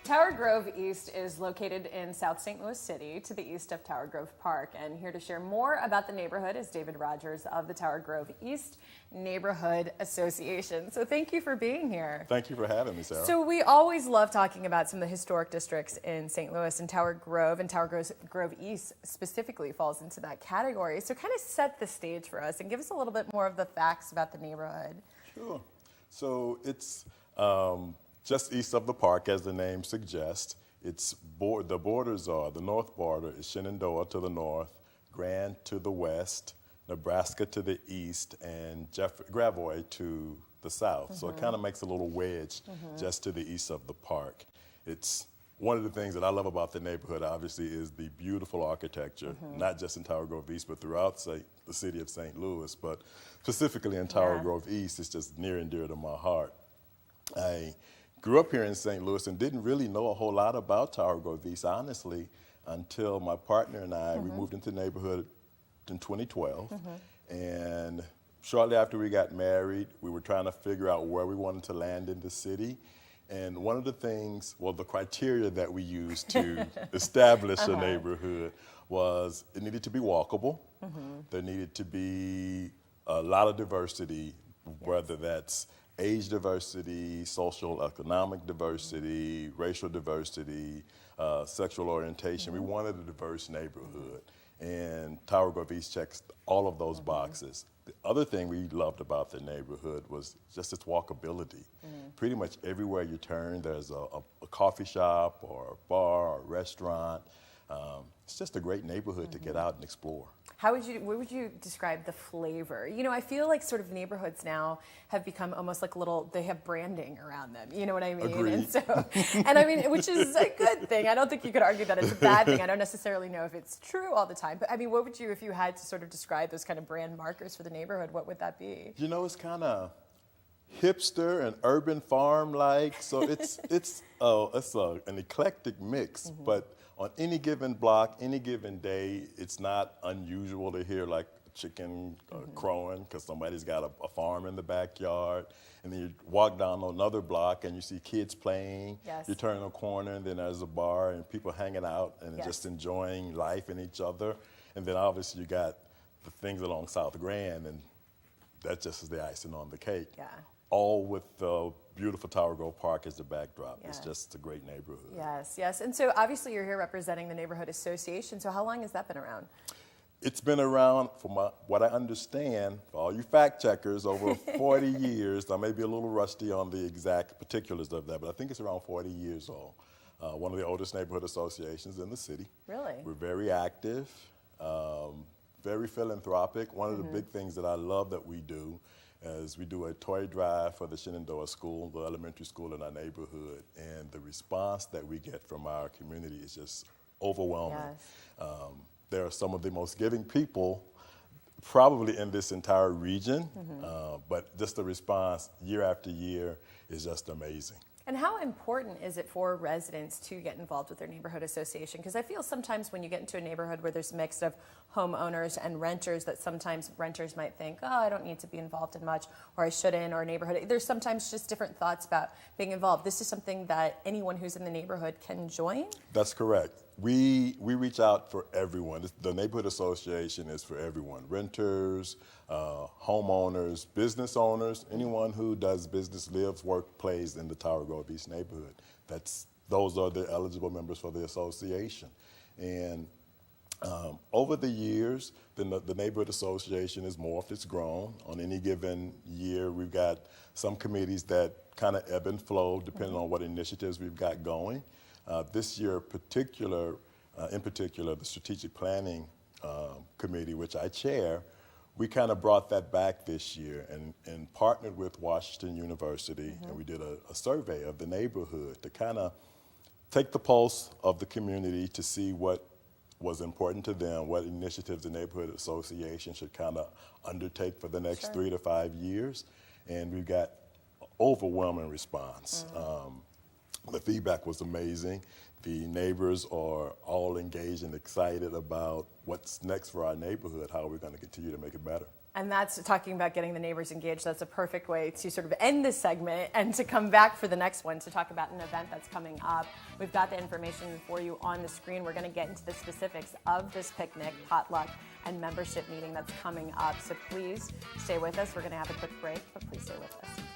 Tower Grove East is located in South St. Louis City to the east of Tower Grove Park. And here to share more about the neighborhood is David Rodgers of the Tower Grove East Neighborhood Association. So thank you for being here. Thank you for having me, Sarah. So we always love talking about some of the historic districts in St. Louis, and Tower Grove East specifically falls into that category. So kind of set the stage for us and give us a little bit more of the facts about the neighborhood. Sure. So it's just east of the park, as the name suggests. The borders are, the north border is Shenandoah to the north, Grand to the west, Nebraska to the east, and Gravois to the south. So it kind of makes a little wedge just to the east of the park. It's one of the things that I love about the neighborhood, obviously, is the beautiful architecture, not just in Tower Grove East, but throughout the city of St. Louis, but specifically in Tower Grove East. It's just near and dear to my heart. I grew up here in St. Louis and didn't really know a whole lot about Tower Grove East, honestly, until my partner and I, we moved into the neighborhood in 2012. And shortly after we got married, we were trying to figure out where we wanted to land in the city. And one of the things, well, the criteria that we used to establish a neighborhood was it needed to be walkable. There needed to be a lot of diversity, whether that's age diversity, social, economic diversity, racial diversity, sexual orientation. We wanted a diverse neighborhood, and Tower Grove East checks all of those boxes. The other thing we loved about the neighborhood was just its walkability. Pretty much everywhere you turn, there's a coffee shop or a bar or a restaurant. It's just a great neighborhood to get out and explore. What would you describe the flavor? You know, I feel like sort of neighborhoods now have become almost like they have branding around them. You know what I mean? Agreed. And so, and I mean, which is a good thing. I don't think you could argue that it's a bad thing. I don't necessarily know if it's true all the time. But I mean, what would you, if you had to sort of describe those kind of brand markers for the neighborhood, what would that be? You know, it's kind of hipster and urban farm-like. So it's an eclectic mix, but on any given block, any given day, it's not unusual to hear like a chicken crowing because somebody's got a farm in the backyard. And then you walk down another block and you see kids playing. You turn a corner and then there's a bar and people hanging out and just enjoying life and each other. And then obviously you got the things along South Grand, and that just is the icing on the cake. All with the beautiful Tower Grove Park as the backdrop. It's just a great neighborhood. Yes. And so obviously you're here representing the Neighborhood Association. So how long has that been around? It's been around, for what I understand, for all you fact checkers, over 40 years. I may be a little rusty on the exact particulars of that, but I think it's around 40 years old. One of the oldest neighborhood associations in the city. Really? We're very active, very philanthropic. One of the big things that I love that we do is we do a toy drive for the Shenandoah School, the elementary school in our neighborhood, and the response that we get from our community is just overwhelming. There are some of the most giving people probably in this entire region, but just the response year after year is just amazing. And how important is it for residents to get involved with their neighborhood association? Because I feel sometimes when you get into a neighborhood where there's a mix of homeowners and renters, that sometimes renters might think, oh, I don't need to be involved in much, or I shouldn't, or neighborhood. There's sometimes just different thoughts about being involved. This is something that anyone who's in the neighborhood can join? That's correct. We reach out for everyone. The neighborhood association is for everyone. Renters, homeowners, business owners, anyone who does business, lives, work, plays in the Tower Grove East neighborhood. Those are the eligible members for the association. And over the years, the neighborhood association has morphed, it's grown. On any given year, we've got some committees that kind of ebb and flow depending on what initiatives we've got going. This year in particular, the Strategic Planning Committee, which I chair, we kind of brought that back this year and partnered with Washington University, and we did a survey of the neighborhood to kind of take the pulse of the community to see what was important to them, what initiatives the neighborhood association should kind of undertake for the next 3 to 5 years. And we got overwhelming response. The feedback was amazing. The neighbors are all engaged and excited about what's next for our neighborhood, how we're going to continue to make it better. And that's talking about getting the neighbors engaged. That's a perfect way to sort of end this segment and to come back for the next one to talk about an event that's coming up. We've got the information for you on the screen. We're going to get into the specifics of this picnic, potluck, and membership meeting that's coming up. So please stay with us. We're going to have a quick break, but please stay with us.